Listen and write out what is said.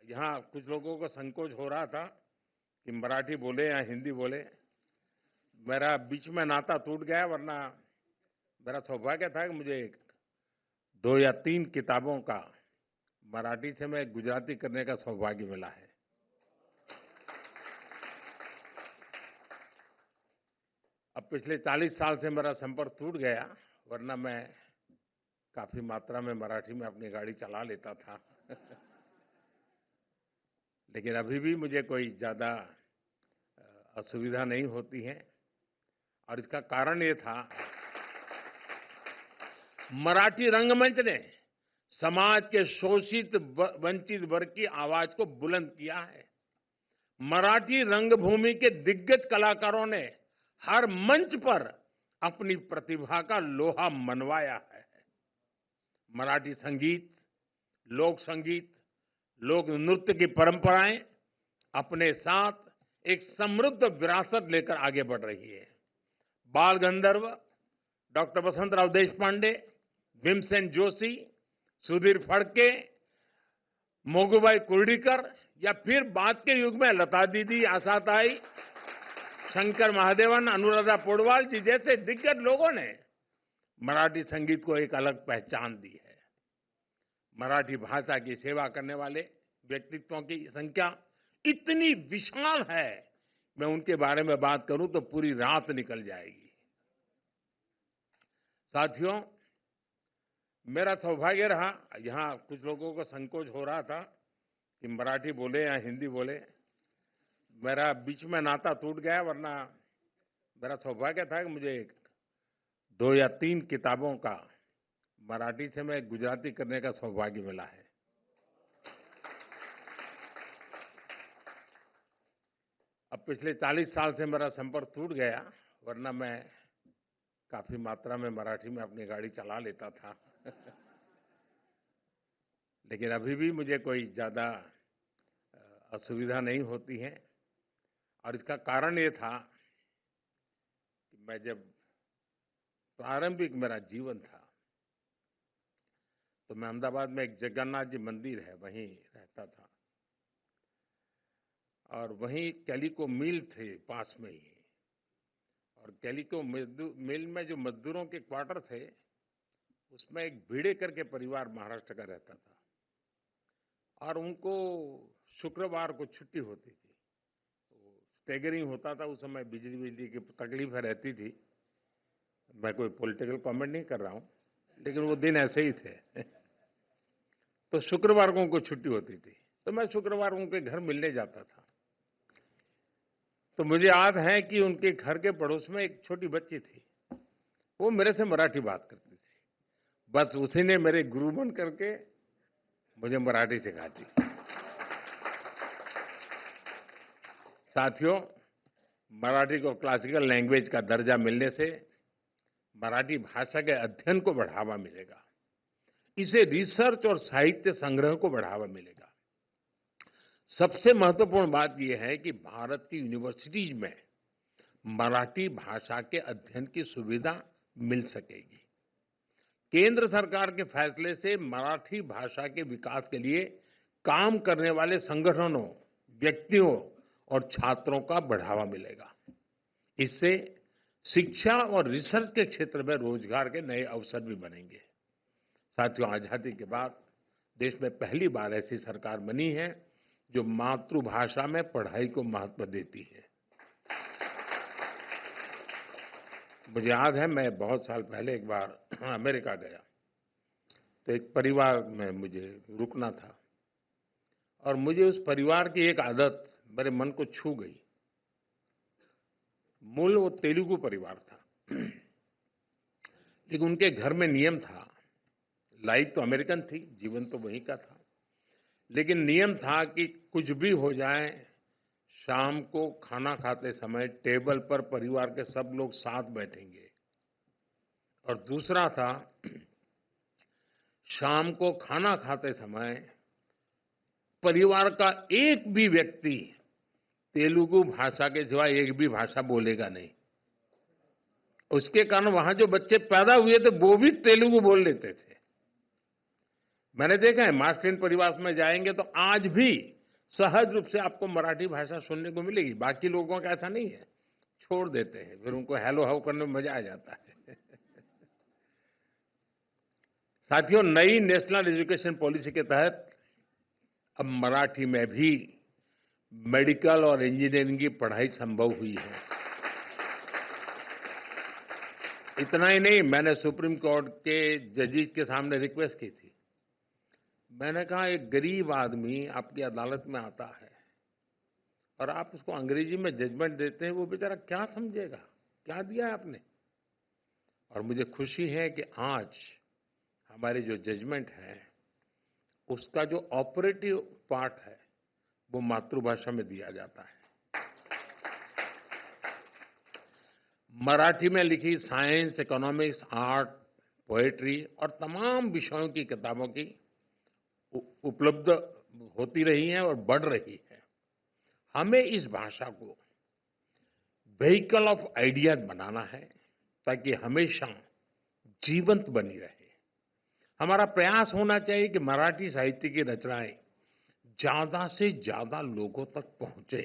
यहाँ कुछ लोगों को संकोच हो रहा था कि मराठी बोले या हिंदी बोले। मेरा बीच में नाता टूट गया, वरना मेरा सौभाग्य था कि मुझे 2 या 3 किताबों का मराठी से मैं गुजराती करने का सौभाग्य मिला है। अब पिछले 40 साल से मेरा संपर्क टूट गया, वरना मैं काफी मात्रा में मराठी में अपनी गाड़ी चला लेता था। लेकिन अभी भी मुझे कोई ज्यादा असुविधा नहीं होती है, और इसका कारण ये था, मराठी रंगमंच ने समाज के शोषित वंचित वर्ग की आवाज को बुलंद किया है। मराठी रंगभूमि के दिग्गज कलाकारों ने हर मंच पर अपनी प्रतिभा का लोहा मनवाया है। मराठी संगीत, लोक संगीत, लोक नृत्य की परंपराएं अपने साथ एक समृद्ध विरासत लेकर आगे बढ़ रही है। बाल गंधर्व डॉक्टर वसंतराव देशपांडे, भीमसेन जोशी, सुधीर फडके, मोगूबाई कुर्डीकर, या फिर बाद के युग में लता दीदी, आशाताई, शंकर महादेवन, अनुराधा पौडवाल जी जैसे दिग्गज लोगों ने मराठी संगीत को एक अलग पहचान दी है। मराठी भाषा की सेवा करने वाले व्यक्तित्वों की संख्या इतनी विशाल है, मैं उनके बारे में बात करूं तो पूरी रात निकल जाएगी। साथियों, मेरा सौभाग्य रहा, यहाँ कुछ लोगों को संकोच हो रहा था कि मराठी बोले या हिंदी बोले। मेरा बीच में नाता टूट गया, वरना मेरा सौभाग्य था कि मुझे 2 या 3 किताबों का मराठी से मैं गुजराती करने का सौभाग्य मिला है। अब पिछले 40 साल से मेरा संपर्क टूट गया, वरना मैं काफी मात्रा में मराठी में अपनी गाड़ी चला लेता था। लेकिन अभी भी मुझे कोई ज्यादा असुविधा नहीं होती है, और इसका कारण ये था कि मैं जब प्रारंभिक मेरा जीवन था, तो मैं अहमदाबाद में एक जगन्नाथ जी मंदिर है, वहीं रहता था, और वहीं कैलिको मिल थे पास में ही। और कैलिको मिल में जो मजदूरों के क्वार्टर थे, उसमें एक भिड़ेकर के परिवार महाराष्ट्र का रहता था, और उनको शुक्रवार को छुट्टी होती थी। स्टेगरिंग होता था उस समय, बिजली की तकलीफ रहती थी। मैं कोई पॉलिटिकल कमेंट नहीं कर रहा हूं, लेकिन वो दिन ऐसे ही थे। तो शुक्रवार को उनको छुट्टी होती थी, तो मैं शुक्रवार उनके घर मिलने जाता था। तो मुझे याद है कि उनके घर के पड़ोस में एक छोटी बच्ची थी, वो मेरे से मराठी बात करती थी। बस उसी ने मेरे गुरु बन करके मुझे मराठी सिखा दी। साथियों, मराठी को क्लासिकल लैंग्वेज का दर्जा मिलने से मराठी भाषा के अध्ययन को बढ़ावा मिलेगा, इसे रिसर्च और साहित्य संग्रह को बढ़ावा मिलेगा। सबसे महत्वपूर्ण बात यह है कि भारत की यूनिवर्सिटीज में मराठी भाषा के अध्ययन की सुविधा मिल सकेगी। केंद्र सरकार के फैसले से मराठी भाषा के विकास के लिए काम करने वाले संगठनों, व्यक्तियों और छात्रों का बढ़ावा मिलेगा। इससे शिक्षा और रिसर्च के क्षेत्र में रोजगार के नए अवसर भी बनेंगे। साथियों, आजादी के बाद देश में पहली बार ऐसी सरकार बनी है जो मातृभाषा में पढ़ाई को महत्व देती है। मुझे याद है, मैं बहुत साल पहले एक बार अमेरिका गया, तो एक परिवार में मुझे रुकना था, और मुझे उस परिवार की एक आदत मेरे मन को छू गई। मूल वो तेलुगु परिवार था, लेकिन उनके घर में नियम था, लाइफ तो अमेरिकन थी, जीवन तो वहीं का था, लेकिन नियम था कि कुछ भी हो जाए, शाम को खाना खाते समय टेबल पर परिवार के सब लोग साथ बैठेंगे। और दूसरा था, शाम को खाना खाते समय परिवार का एक भी व्यक्ति तेलुगु भाषा के सिवा एक भी भाषा बोलेगा नहीं। उसके कारण वहां जो बच्चे पैदा हुए थे वो भी तेलुगु बोल लेते थे। मैंने देखा है, मार्क्सियन परिवार में जाएंगे तो आज भी सहज रूप से आपको मराठी भाषा सुनने को मिलेगी। बाकी लोगों का ऐसा नहीं है, छोड़ देते हैं, फिर उनको हेलो हाउ करने में मजा आ जाता है। साथियों, नई नेशनल एजुकेशन पॉलिसी के तहत अब मराठी में भी मेडिकल और इंजीनियरिंग की पढ़ाई संभव हुई है। इतना ही नहीं, मैंने सुप्रीम कोर्ट के जजेस के सामने रिक्वेस्ट की थी। मैंने कहा, एक गरीब आदमी आपकी अदालत में आता है और आप उसको अंग्रेजी में जजमेंट देते हैं, वो बेचारा क्या समझेगा, क्या दिया है आपने। और मुझे खुशी है कि आज हमारे जो जजमेंट है उसका जो ऑपरेटिव पार्ट है वो मातृभाषा में दिया जाता है। मराठी में लिखी साइंस, इकोनॉमिक्स, आर्ट, पोएट्री और तमाम विषयों की किताबों की उपलब्ध होती रही हैं और बढ़ रही है। हमें इस भाषा को व्हीकल ऑफ आइडियाज बनाना है ताकि हमेशा जीवंत बनी रहे। हमारा प्रयास होना चाहिए कि मराठी साहित्य की रचनाएं ज्यादा से ज्यादा लोगों तक पहुंचे।